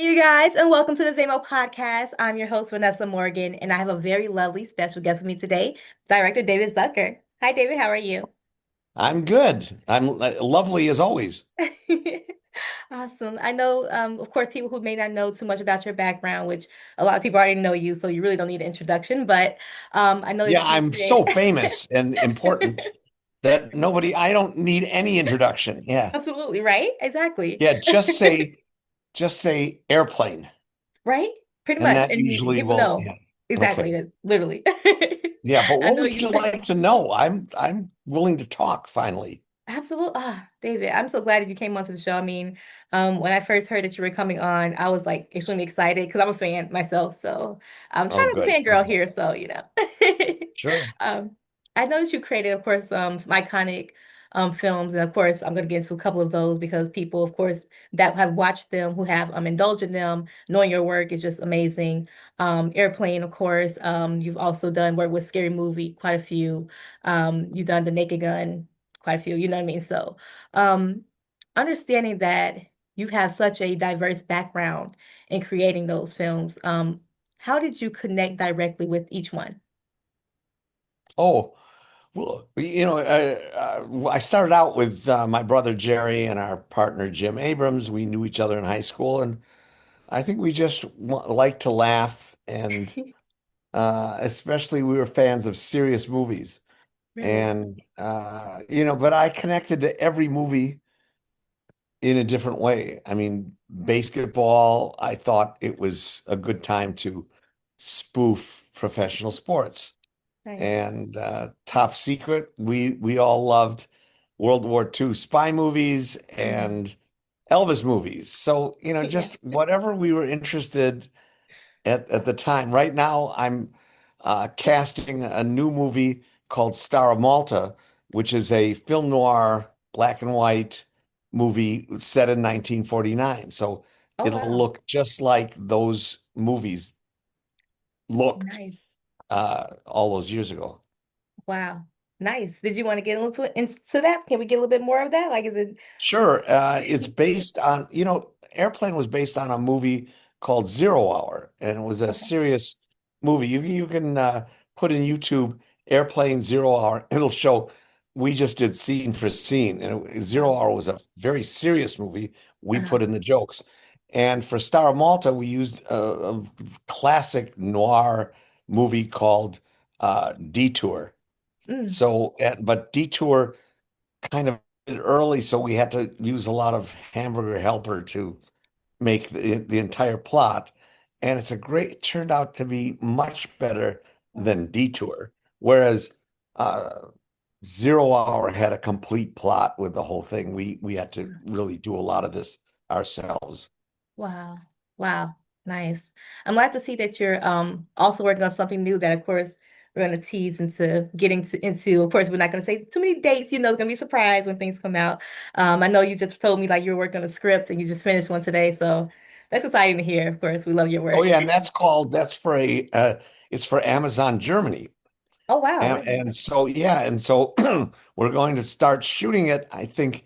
Hey, you guys, and welcome to the Zamo podcast. I'm your host, Vanessa Morgan, and I have a very lovely special guest with me today, Director David Zucker. Hi, David. How are you? I'm good. I'm lovely as always. Awesome. I know, of course, people who may not know too much about your background, which a lot of people already know you, so you really don't need an introduction. But I know Yeah, that you I'm create. so famous and important that I don't need any introduction. Yeah. Absolutely, right? Exactly. Yeah, just say airplane. Right? Pretty And much. that And usually people will, know yeah. exactly, Okay. literally. Yeah, but I what know would you. you like to know? I'm willing to talk finally. Absolutely. David, I'm so glad that you came onto the show. I mean, when I first heard that you were coming on, I was like extremely excited because I'm a fan myself. So I'm Oh, trying to be good. a fangirl Okay. here. So, Sure. um, I know that you created, of course, some iconic films. And of course, I'm going to get into a couple of those because people, of course, that have watched them, who have indulged in them, knowing your work is just amazing. Airplane, of course. You've also done work with Scary Movie, quite a few. You've done The Naked Gun quite a few, you know what I mean? So, um, understanding that you have such a diverse background in creating those films, how did you connect directly with each one? Oh, well, I started out with my brother Jerry and our partner Jim Abrams. We knew each other in high school, and I think we just like to laugh, and especially we were fans of serious movies. Really? And but I connected to every movie in a different way. I mean, basketball, I thought it was a good time to spoof professional sports. Right. And Top Secret, we all loved World War II spy movies Mm. and Elvis movies. So, Yeah. just whatever we were interested at the time. Right now, I'm casting a new movie called Star of Malta, which is a film noir, black and white movie set in 1949. So Oh, it'll wow. look just like those movies looked Nice. all those years ago. Wow. Nice. Did you want to get into that? Can we get a little bit more of that? Like, is it? Sure. It's based on, Airplane was based on a movie called Zero Hour, and it was a Okay. serious movie. You can put in YouTube Airplane Zero Hour. It'll show we just did scene for scene, and Zero Wow. Hour was a very serious movie. We Uh-huh. put in the jokes. And for Star of Malta, we used a classic noir movie called Detour. Mm. But Detour kind of early, so we had to use a lot of hamburger helper to make the entire plot. And it turned out to be much better Wow. than Detour. Whereas uh, Zero Hour had a complete plot with the whole thing. We had to really do a lot of this ourselves. Wow. Wow. Nice. I'm glad to see that you're also working on something new that of course we're gonna tease into of course we're not gonna say too many dates, it's gonna be a surprise when things come out. I know you just told me like you were working on a script and you just finished one today, so that's exciting to hear. Of course, we love your Oh work. yeah, and that's for it's for Amazon Germany. Oh wow, really? And so, yeah, and so we're going to start shooting it, I think,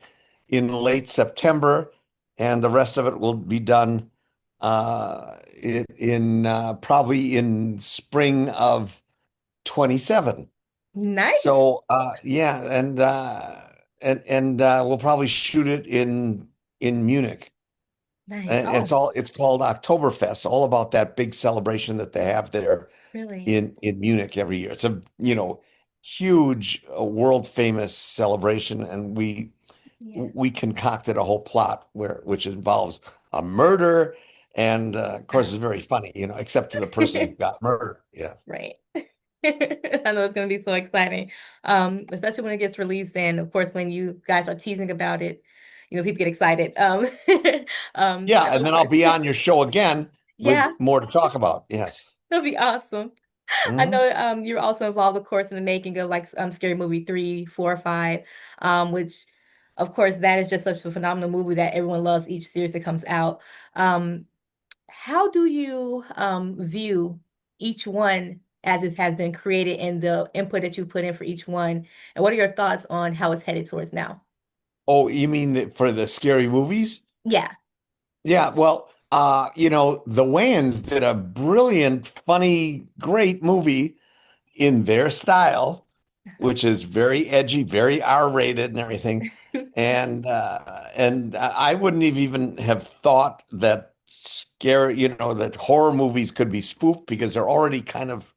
in late September, and the rest of it will be done probably in spring of 27. Nice. So, yeah, and we'll probably shoot it in Munich. Nice. And Oh, it's called Oktoberfest, all about that big celebration that they have there really? in Munich every year. It's a, huge world famous celebration, and Yeah. we concocted a whole plot which involves a murder, and of course Ah. it's very funny, except for the person who got murdered. Yeah. Right. I know it's going to be so exciting, especially when it gets released, and of course when you guys are teasing about it, people get excited. Yeah, Of and then I'll course, be on your show again yeah, with more to talk about. Yes. that'll be awesome. I Hmm. know you're also involved, of course, in the making of like Scary Movie 3, 4, 5, which of course that is just such a phenomenal movie that everyone loves each series that comes out. Um, how do you view each one as it has been created and the input that you put in for each one? And what are your thoughts on how it's headed towards now? Oh, you mean for the scary movies? Yeah. Yeah, well. The Wayans did a brilliant, funny, great movie in their style, which is very edgy, very R-rated and everything. And I wouldn't have even have thought that scary, that horror movies could be spoofed because they're already kind of,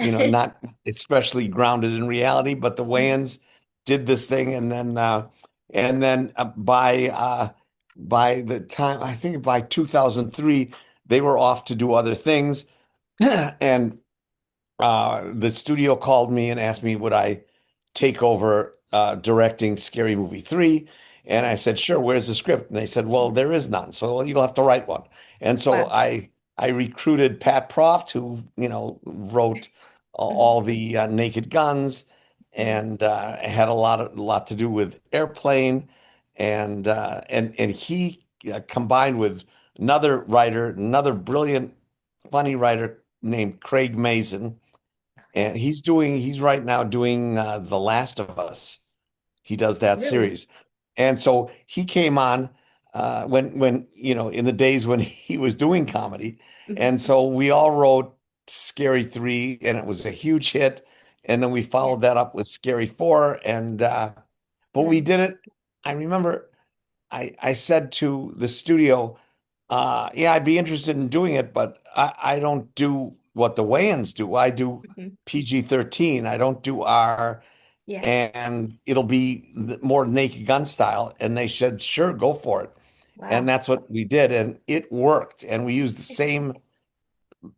not especially grounded in reality. But the Mhm. Wayans did this thing, and then by the time I think by 2003, they were off to do other things, and the studio called me and asked me would I take over directing Scary Movie 3. And I said, sure, where's the script? And they said, well, there is none. So you'll have to write one. And so Wow. I recruited Pat Proft, who, wrote Mhm. all the Naked Guns Mhm. and had a lot to do with Airplane. And he combined with another writer, another brilliant, funny writer named Craig Mazin, and Okay. he's right now doing The Last of Us. He does that Really? series. And so he came on when in the days when he was doing comedy. And Mhm. so we all wrote Scary 3 and it was a huge hit. And then we Yeah. followed that up with Scary 4 and but we Nice. did it. I remember I said to the studio, yeah, I'd be interested in doing it, but I don't do what the Wayans do. I do Mhm. PG-13. I don't do R, Yeah. and it'll be more Naked Gun style. And they said, sure, go for it. And Wow. that's what we did, and it worked. And we used a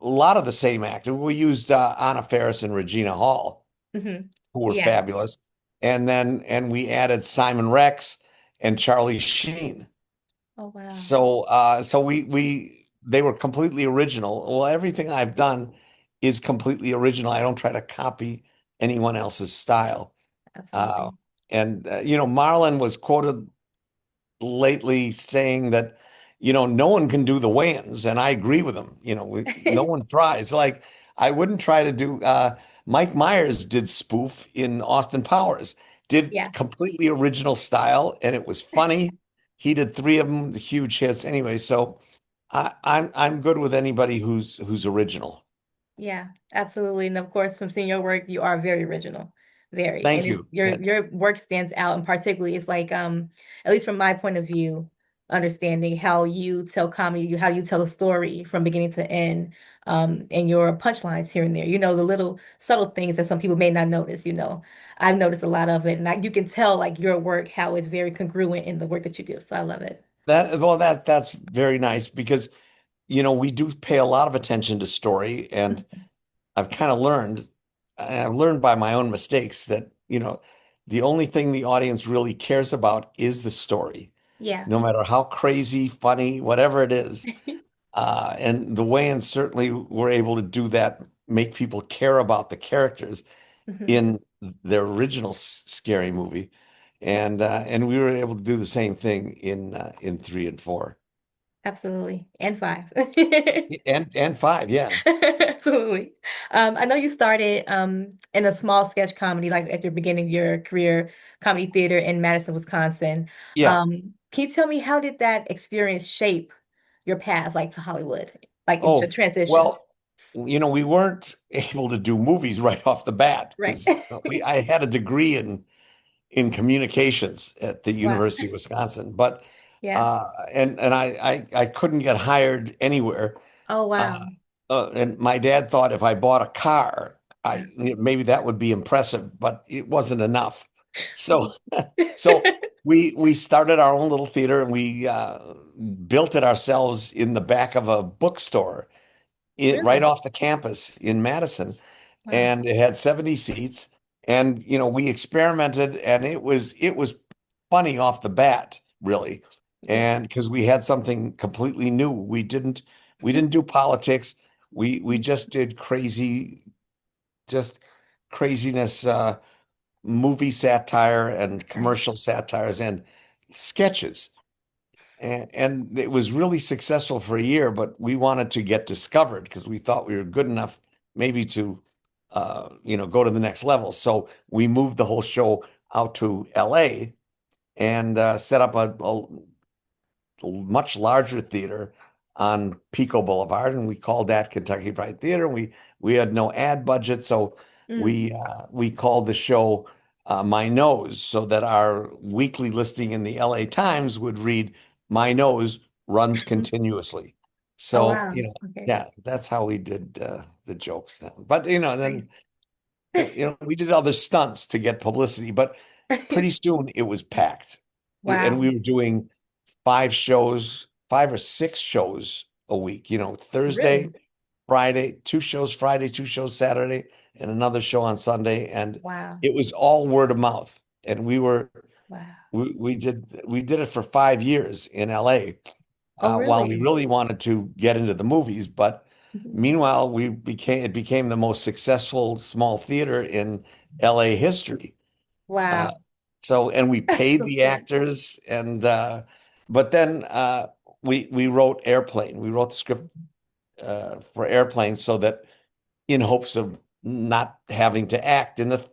lot of the same actors. We used Anna Faris and Regina Hall, Hmm. who were Yeah. fabulous, and we added Simon Rex and Charlie Sheen. Oh, wow. So we they were completely original. Well, everything I've done is completely original. I don't try to copy anyone else's style. Uh, Absolutely. and Marlon was quoted lately saying that, no one can do the Wayans, and I agree with him. No one tries. Like I wouldn't try to do. Mike Myers did spoof in Austin Powers, did Yeah. completely original style, and it was funny. He did three of them, huge hits. Anyway, so I'm good with anybody who's original. Yeah, absolutely. And of course, from seeing your work, you are very original. Very. And Thank it's you. your Yeah, your work stands out, and particularly it's like at least from my point of view, understanding how you tell comedy, how you tell a story from beginning to end, and your punchlines here and there. The little subtle things that some people may not notice. I've noticed a lot of it, and you can tell like your work how it's very congruent in the work that you do. So I love it. that's very nice because we do pay a lot of attention to story, and I've learned by my own mistakes that, the only thing the audience really cares about is the story, Yeah. no matter how crazy, funny, whatever it is. And the Wayans certainly were able to do that, make people care about the characters Hmm. in their original scary movie. And we were able to do the same thing in 3 and 4. Absolutely. And five. And 5, yeah. Absolutely. I know you started in a small sketch comedy, like at the beginning of your career, comedy theater in Madison, Wisconsin. Yeah. Can you tell me how did that experience shape your path, like to Hollywood, like in the Oh, transition? well, we weren't able to do movies right off the bat Right. because I had a degree in communications at the Wow. University of Wisconsin, but Yeah. uh, and I couldn't get hired anywhere. Oh, Uh, wow. and my dad thought if I bought a car, maybe that would be impressive, but it wasn't enough. So so we started our own little theater, and we built it ourselves in the back of a bookstore right Really? off the campus in Madison, Wow. and it had 70 seats. And we experimented, and it was funny off the bat, really, Yeah. and because we had something completely new. We didn't do politics. We just did just craziness, movie satire and Nice. commercial satires and sketches. And it was really successful for a year, but we wanted to get discovered because we thought we were good enough maybe to, go to the next level. So we moved the whole show out to LA and set up a much larger theater. on Pico Boulevard, and we called that Kentucky Fried Theater. We had no ad budget, so Mm. we called the show My Nose, so that our weekly listing in the LA Times would read My Nose runs continuously. Oh So, wow. Okay. yeah, that's how we did the jokes then. But Great. then we did other stunts to get publicity, but pretty soon it was packed. And Wow. we were doing 5 shows, 5 or 6 shows a week, Thursday, Really? Friday, 2 shows Friday, 2 shows Saturday, and another show on Sunday. And Wow. it was all word of mouth. And Wow. we did it for 5 years in LA, Oh while we really? really wanted to get into the movies. But Mhm. meanwhile, it became the most successful small theater in LA history. Uh, Wow. and we That's paid so the sweet. actors, but then we wrote Airplane. We wrote the script for Airplane, so that in hopes of not having to act in the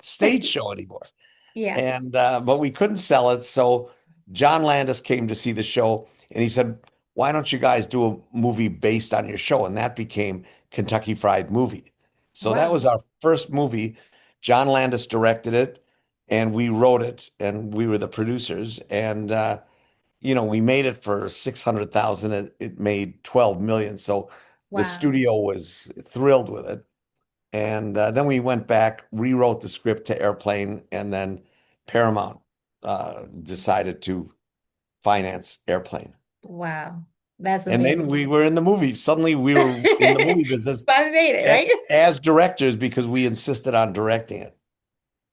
stage show anymore. Yeah. And but we couldn't sell it, so John Landis came to see the show, and he said, "Why don't you guys do a movie based on your show?" And that became Kentucky Fried Movie. So that Wow. was our first movie. John Landis directed it, and we wrote it, and we were the producers. And we made it for 600,000. It made 12 million. So the Wow. studio was thrilled with it. And then we went back, rewrote the script to Airplane, and then Paramount decided to finance Airplane. Wow. That's And then amazing. we were in the movie. Suddenly we were in the movie business Finally made it, right? as directors because we insisted on directing it.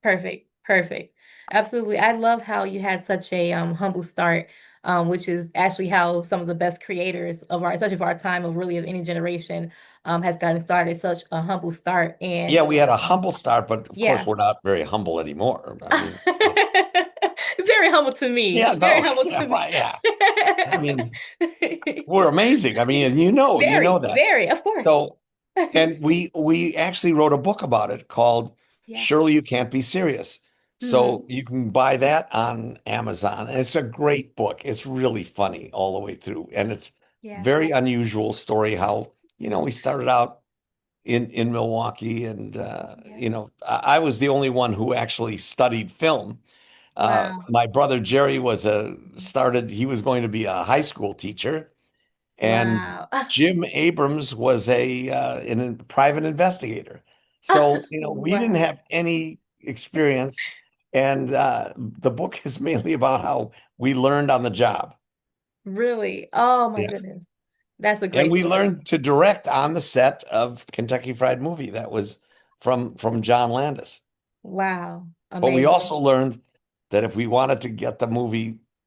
Perfect. Perfect. Absolutely. I love how you had such a humble start, which is actually how some of the best creators of our, especially of our time, of really of any generation, has gotten started. Such a humble start. Yeah, And we had a humble start, but of course yeah. we're not very humble anymore. I mean, Very humble to me. yeah, Very no, humble yeah, to me. yeah. I mean, we're amazing. I mean, you know Very, that. very, of course. So, and we actually wrote a book about it called Yeah. Surely You Can't Be Serious. So Hmm. you can buy that on Amazon. And it's a great book. It's really funny all the way through. And it's Yeah. very unusual story how, we started out in Milwaukee, and Yeah. I was the only one who actually studied film. Wow. My brother Jerry he was going to be a high school teacher, and Wow. Jim Abrams was a private investigator. So, we didn't Wow. have any experience, and the book is mainly about how we learned on the job. Really? Oh my Yeah. goodness. That's a And great we story. learned to direct on the set of Kentucky Fried Movie. That was from John Landis. Wow. But we Amazing. also learned that if we wanted to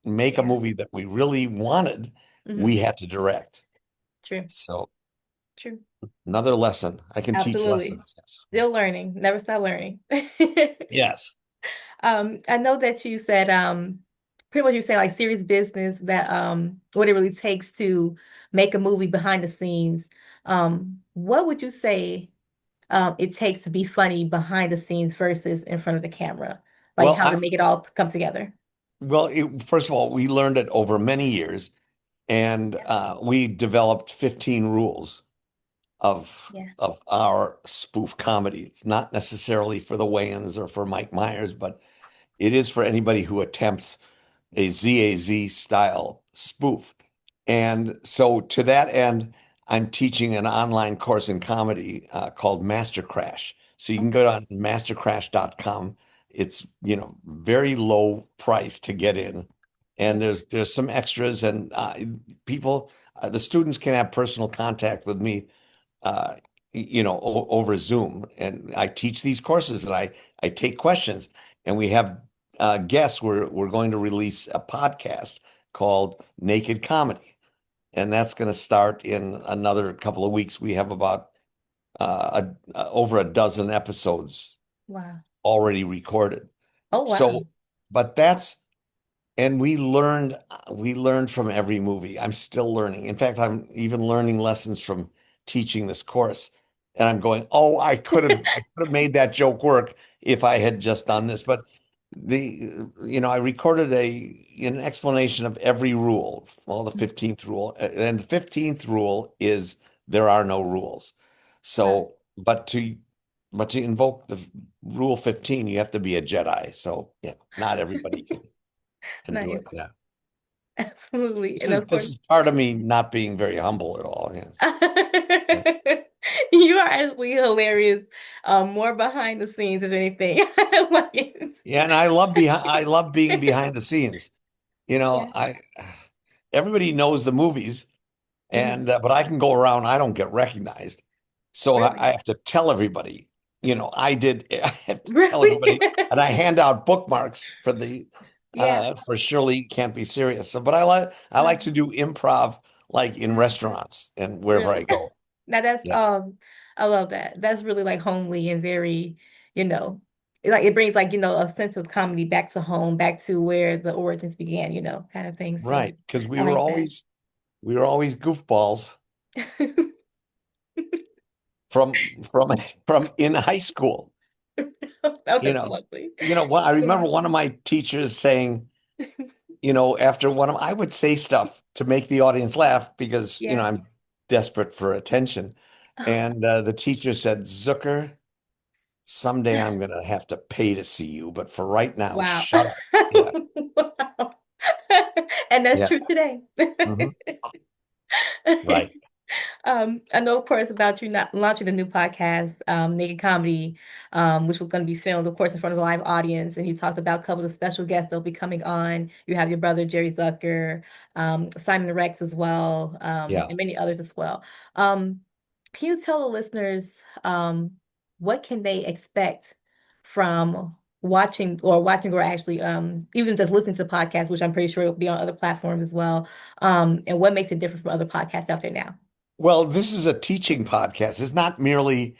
make a Yeah. movie that we really wanted, we Hmm. had to direct. True. So True. another lesson. I can teach Absolutely. lessons. Yes. Still learning. Never stop learning. Yes. I know that you said pretty much you saying like serious business that what it really takes to make a movie behind the scenes. What would you say it takes to be funny behind the scenes versus in front of the camera? Like Well, how to make it all come together. first of all, we learned it over many years, and Yeah. we developed 15 rules of Yeah. of our spoof comedy. It's not necessarily for the Wayans or for Mike Myers, but it is for anybody who attempts a ZAZ style spoof. And so to that end, I'm teaching an online course in comedy called Master Crash. So you can go Okay. on mastercrash.com. It's, very low price to get in. And Yeah. there's some extras, and the students can have personal contact with me uh, over Zoom. And I teach these courses, and I take questions, and we have guests. We're going to release a podcast called Naked Comedy, and that's going to start in another couple of weeks. We have about over a dozen episodes Wow. already recorded. Oh wow. So, but that's and we learned from every movie. I'm still learning. In fact, I'm even learning lessons from teaching this course. And I'm going, oh, I could have made that joke work if I had just done this. But I recorded an explanation of every rule, well, the 15th rule, and the 15th rule is there are no rules. Wow. So, but to invoke the rule 15, you have to be a Jedi. So, yeah, not everybody can do Nice. it. Yeah. Absolutely. This And is of this course, is part of me not being very humble at all. Yes. Yeah. you are actually hilarious. More behind the scenes, if anything. I like it. Yeah, and I love being behind the scenes. You know, Yeah. I everybody knows the movies. Mhm. And but I can go around, I don't get recognized. So I Really? have to tell everybody, I have to tell Really? everybody, and I hand out bookmarks for the Yeah. for Surely You Can't Be Serious. So, but I like to Um, do improv like in restaurants and wherever I really. go. Now that's Yeah. I love that. That's really like homely and very, you know, like it brings like, a sense of comedy back to home, back to where the origins began, kind of thing. So Right. Because I like that. we were always goofballs from from in high school. Oh, You that's know, lovely. I Yeah. remember one of my teachers saying, after I would say stuff to make the audience laugh because, Yeah. I'm desperate for attention. And the teacher said, Zucker, someday I'm going to have to pay to see you, but for right now, Wow. shut up. Yeah. Wow. And that's Yeah. true today. Hmm. Right. I know, of course, about you not launching a new podcast, Naked Comedy, which was going to be filmed, of course, in front of a live audience. And you talked about a couple of special guests that'll be coming on. You have your brother, Jerry Zucker, Simon Rex as well, Yeah. and many others as well. Um, can you tell the listeners, um, what can they expect from watching or actually even just listening to the podcast, which I'm pretty sure will be on other platforms as well, and what makes it different from other podcasts out there now? Well, this is a teaching podcast. It's not merely,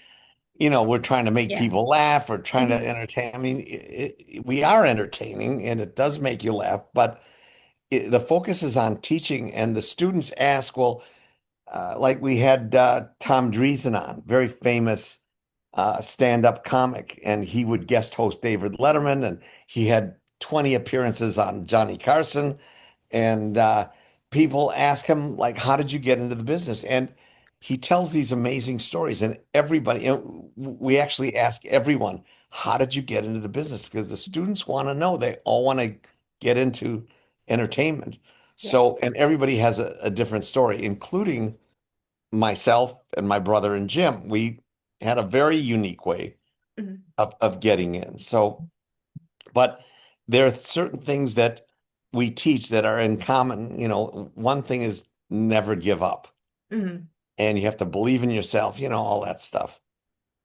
we're trying to make Yeah. people laugh or trying to Hmm. entertain. I mean, we are entertaining and it does make you laugh, but the focus is on teaching. And the students ask, well, like we had Tom Dreesen on, very famous stand-up comic, and he would guest host David Letterman, and he had 20 appearances on Johnny Carson. And people ask him, like, how did you get into the business? And he tells these amazing stories, and everybody, we actually ask everyone, how did you get into the business? Because the students want to know. They all want to get into entertainment. Yeah. So, and everybody has a different story, including myself and my brother and Jim. We had a very unique way Hmm. of getting in. So, but there are certain things that we teach that are in common. One thing is never give up, Hmm. and you have to believe in yourself, all that stuff.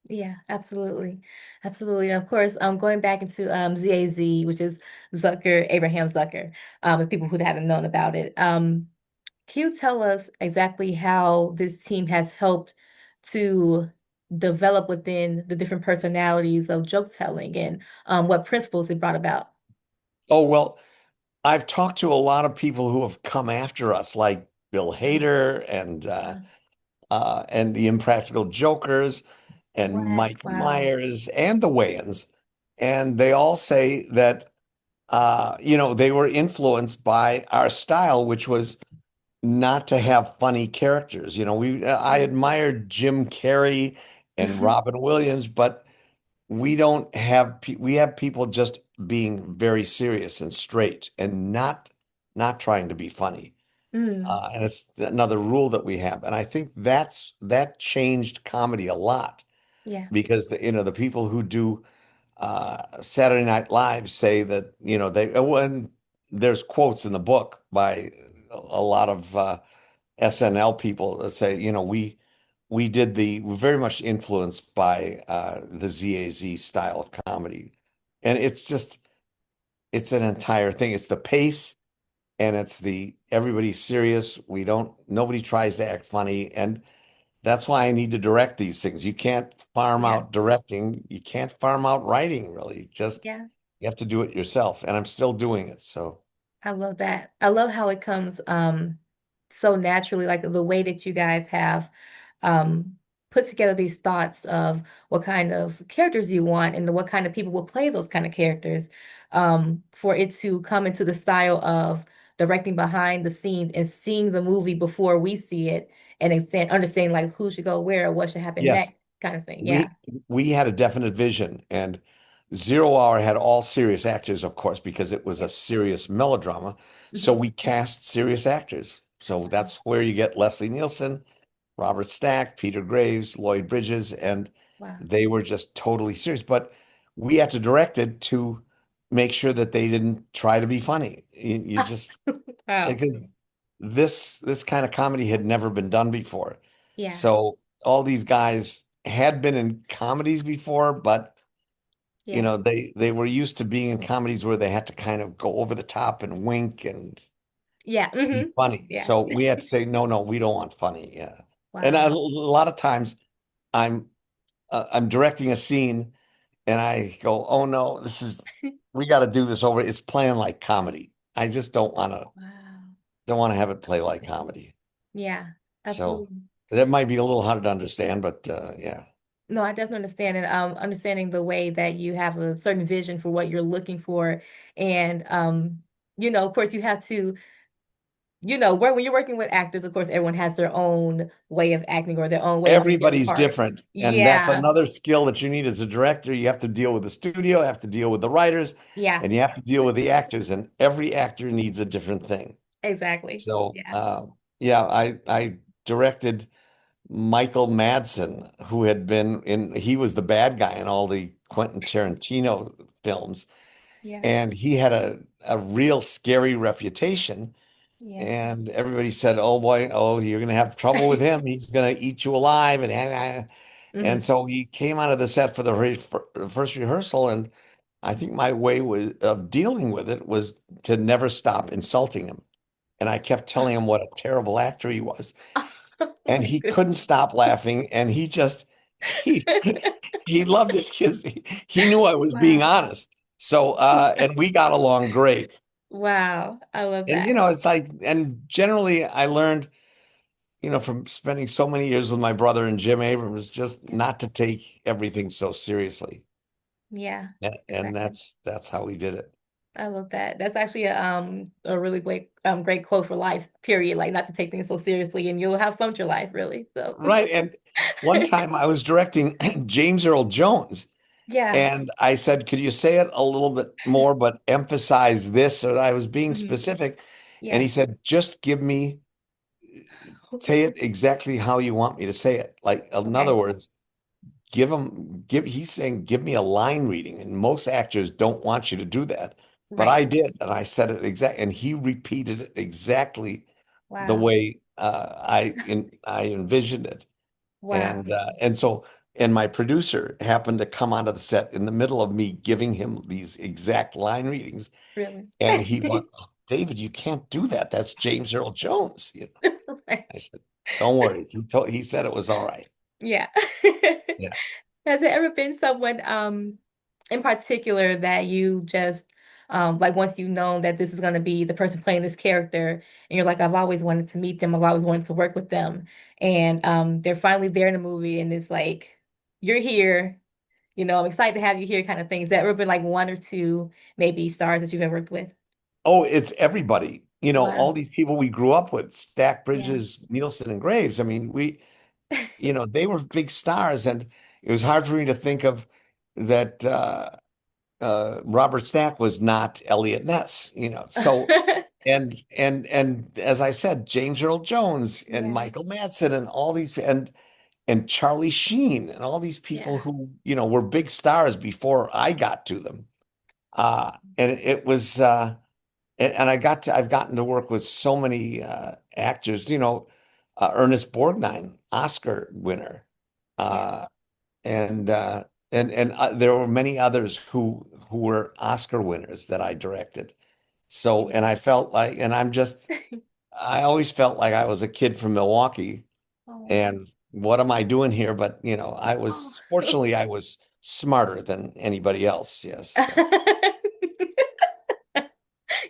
Yeah, absolutely. Absolutely. And of course, going back into ZAZ, which is Zucker, Abraham Zucker, with people who haven't known about it. Can you tell us exactly how this team has helped to develop within the different personalities of joke telling and what principles it brought about? Oh, well, I've talked to a lot of people who have come after us, like Bill Mhm. Hader and the Impractical Jokers and What? Mike Wow. Myers and the Wayans. And they all say that they were influenced by our style, which was not to have funny characters. I Mm. admired Jim Carrey and Robin Williams, but we have people just being very serious and straight and not trying to be funny. Mm. And it's another rule that we have. And I think that changed comedy a lot Yeah. because the people who do Saturday Night Live say that, when there's quotes in the book by a lot of SNL people that say, we're very much influenced by the ZAZ style of comedy. And it's an entire thing. It's the pace and it's the everybody's serious. Nobody tries to act funny. And that's why I need to direct these things. You can't farm Yeah. out directing. You can't farm out writing, really. Just Yeah. you have to do it yourself. And I'm still doing it. So, I love that. I love how it comes so naturally, like the way that you guys have. Um, put together these thoughts of what kind of characters you want and what kind of people will play those kind of characters, for it to come into the style of directing behind the scenes and seeing the movie before we see it and understanding like who should go where or what should happen Yes. next kind of thing. Yeah. We we had a definite vision, and Zero Hour had all serious actors, of course, because it was Yeah. a serious melodrama. So Hmm. we cast serious actors. So Wow. that's where you get Leslie Nielsen, Robert Stack, Peter Graves, Lloyd Bridges, and Wow. they were just totally serious. But we had to direct it to make sure that they didn't try to be funny. You just Wow. because this kind of comedy had never been done before. Yeah. So all these guys had been in comedies before, but Yeah. they were used to being in comedies where they had to kind of go over the top and wink and Yeah. be Hmm. funny. Yeah. So we had to say, no, no, we don't want funny. Yeah. And Wow. a lot of times I'm I'm directing a scene and I go, oh no, we got to do this over. It's playing like comedy. I just Wow. don't want to have it play like comedy. Yeah. So Absolutely. that might be a little hard to understand, but yeah. No, I definitely understand it. Understanding the way that you have a certain vision for what you're looking for, and of course, you have to, where when you're working with actors, of course, everyone has their own way of acting or their own way of doing their Everybody's part. different. And that's Yeah, another skill that you need as a director. You have to deal with the studio, you have to deal with the writers, yeah, and you have to deal with the actors. And every actor needs a different thing. exactly. So, Yeah, yeah, I directed Michael Madsen, who had been he was the bad guy in all the Quentin Tarantino films. yeah, And he had a real scary reputation. yeah. And everybody said, "Oh boy, oh, you're going to have trouble with him. He's going to eat you alive." And Hmm. so he came onto the set for the first rehearsal, and I think my way was of dealing with it was to never stop insulting him. And I kept telling him what a terrible actor he was, Oh and my he goodness. couldn't stop laughing. And he he loved it because he knew I was being Wow. honest. So and we got along great. Wow. I love And that. it's like, and generally I learned, from spending so many years with my brother and Jim Abrams, just Yeah. not to take everything so seriously. Yeah, And exactly. that's how we did it. I love that. That's actually a really great quote for life, period. Like not to take things so seriously and you'll have fun with your life, really. So Right. And one time I was directing James Earl Jones, yeah. and I said, could you say it a little bit more, but emphasize this? Or I was being Hmm. specific. And he Yeah. said, just say it exactly how you want me to say it. Like, in other Okay. words, he's saying, give me a line reading. And most actors don't want you to do that. But Right. I did. And I said it and he repeated it exactly the Wow. way I envisioned it. Wow. And my producer happened to come onto the set in the middle of me giving him these exact line readings. Really. And he went, "Oh, David, you can't do that. That's James Earl Jones." Right. I said, don't worry. He said it was all right. Yeah. Yeah. Has there ever been someone in particular that you just like once you've known that this is going to be the person playing this character and you're like I've always wanted to meet them, I've always wanted to work with them and they're finally there in the movie and it's like you're here, I'm excited to have you here kind of thing. Has there ever been like one or two maybe stars that you've ever worked with? Oh, it's everybody. All Wow. these people we grew up with, Stack, Yeah. Bridges, Nielsen, and Graves. I mean, they were big stars, and it was hard for me to think of that Robert Stack was not Elliot Ness. So and as I said, James Earl Jones and Yeah. Michael Madsen and all these and Charlie Sheen and all these people Yeah. who were big stars before I got to them. And it was and I've gotten to work with so many actors, Ernest Borgnine, Oscar winner, Yeah. uh, and there were many others who were Oscar winners that I directed. So, Yeah. and I felt like, and I always felt like I was a kid from Milwaukee, Oh. and what am I doing here? But Oh. fortunately I was smarter than anybody else. Yes. So.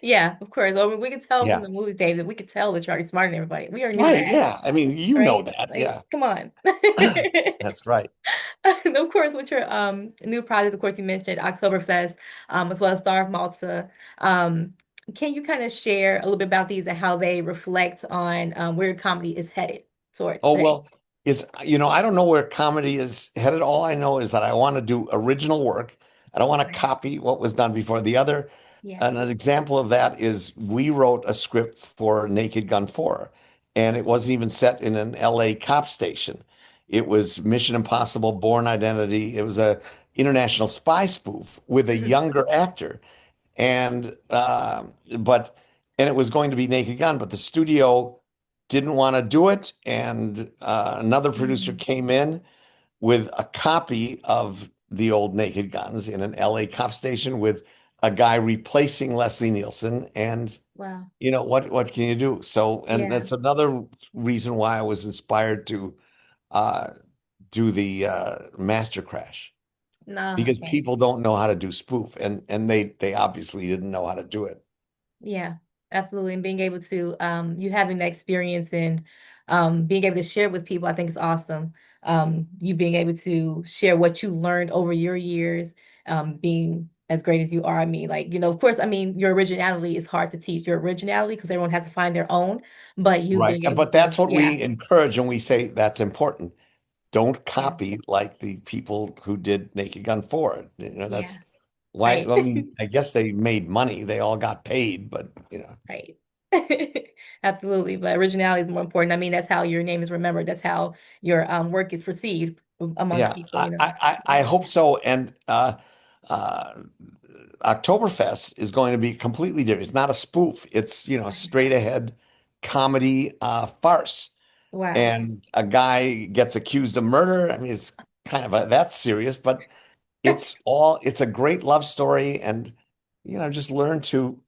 Yeah, of course. Or we could tell from Yeah. the movie, David, we could tell that you're already smarter than everybody. We already knew Right. that, Yeah. I mean, you know right? that. Like, Yeah. come on. That's right. And of course, with your new project, of course, you mentioned Oktoberfest, as well as Star of Malta. Um, can you kind of share a little bit about these and how they reflect on where your comedy is headed towards Oh, today? well, I don't know where comedy is headed. All I know is that I want to do original work. I don't want to Okay. copy what was done before. Yeah. And an example of that is we wrote a script for Naked Gun 4, and it wasn't even set in an LA cop station. It was Mission Impossible, Born Identity. It was a international spy spoof with a younger actor. And but and it was going to be Naked Gun, but the studio didn't want to do it, and another producer Mhm. came in with a copy of the old Naked Guns in an LA cop station with a guy replacing Leslie Nielsen, and Wow. what can you do? So, and Yeah. that's another reason why I was inspired to uh, do the Master Crash No, because okay. people don't know how to do spoof, and they obviously didn't know how to do it. Yeah, absolutely. And being able to, you having that experience and being able to share it with people, I think is awesome. You being able to share what you learned over your years, being as great as you are. I mean, like, of course, I mean, your originality is hard to teach your originality because everyone has to find their own, but you Right. being able But to, that's what yeah, we encourage, and we say that's important. Don't yeah, copy like the people who did Naked Gun 4. yeah, That's why, right. I mean, I guess they made money. They all got paid, but. Right. Absolutely. But originality is more important. I mean, that's how your name is remembered. That's how your work is perceived amongst Yeah, people, I, you know. I, I Yeah. I hope so. And uh, Oktoberfest is going to be completely different. It's not a spoof. It's, a Right. straight ahead comedy farce. Wow. And a guy gets accused of murder. I mean, it's kind of that's serious, but it's a great love story. And, just learn to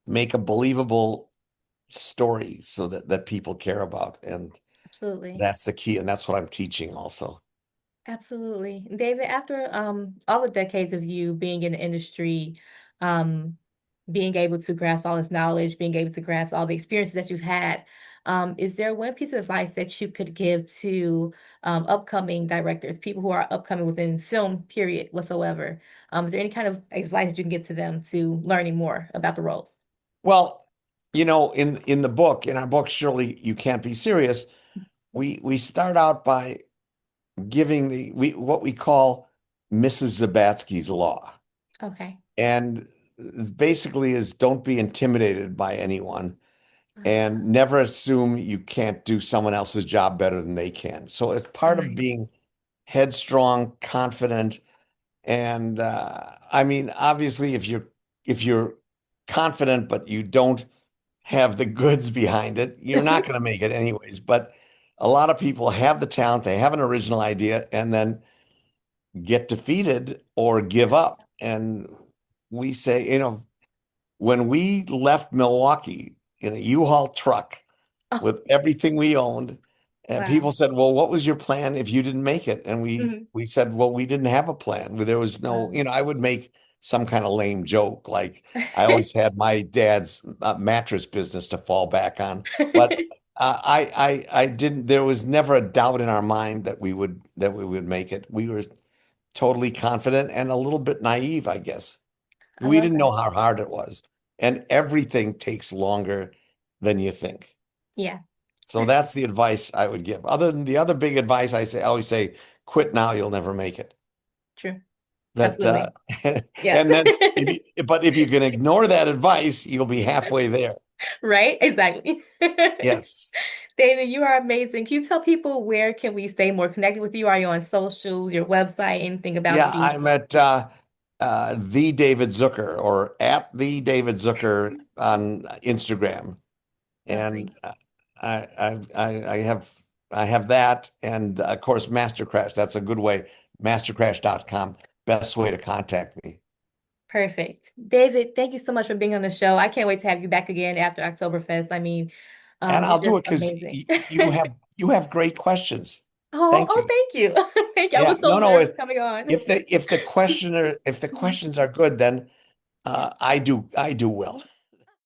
make a believable story so that people care about. And Absolutely. that's the key. And that's what I'm teaching also. Absolutely. David, after all the decades of you being in the industry, um, being able to grasp all this knowledge, being able to grasp all the experiences that you've had, is there one piece of advice that you could give to upcoming directors, people who are upcoming within film, period, whatsoever? Is there any kind of advice that you can give to them to learning more about the roles? Well, in our book, Surely You Can't Be Serious, we start out by giving what we call Mrs. Zabatsky's Law. Okay. And basically is don't be intimidated by anyone Wow. and never assume you can't do someone else's job better than they can. So as part of Nice. being headstrong, confident, and I mean, obviously, if you're confident but you don't have the goods behind it, you're not going to make it anyways. But a lot of people have the talent, they have an original idea, and then get defeated or give Yeah. up. And we say, when we left Milwaukee in a U-Haul truck Oh, with everything we owned, and people wow. said, "Well, what was your plan if you didn't make it?" And we Mhm. we said, "Well, we didn't have a plan. There was no, Wow. I would make some kind of lame joke like I always had my dad's mattress business to fall back on, but I didn't. There was never a doubt in our mind that we would make it. We were totally confident and a little bit naive, I guess. I We love didn't know that. how hard it was. And everything takes longer than you think. Yeah, So that's the advice I would give. Other than the other big advice I always say, quit now, you'll never make it. true. That Absolutely. Yeah. and then but if you can ignore that advice, you'll be halfway there. Right? Exactly. Yes. David, you are amazing. Can you tell people where can we stay more connected with you? Are you on socials, your website, anything Yeah, about you? I'm at the David Zucker or at the David Zucker on Instagram. And Lovely. I have that, and of course Mastercrash. That's a good way. Mastercrash.com, best way to contact me. Perfect. David, thank you so much for being on the show. I can't wait to have you back again after Oktoberfest. I mean, And you're I'll do just it because amazing. you have great questions. Oh, Thank oh, you. thank you. Thank you. I Yeah, was so no, no. nervous coming on. If the questioner if the questions are good, then I do well.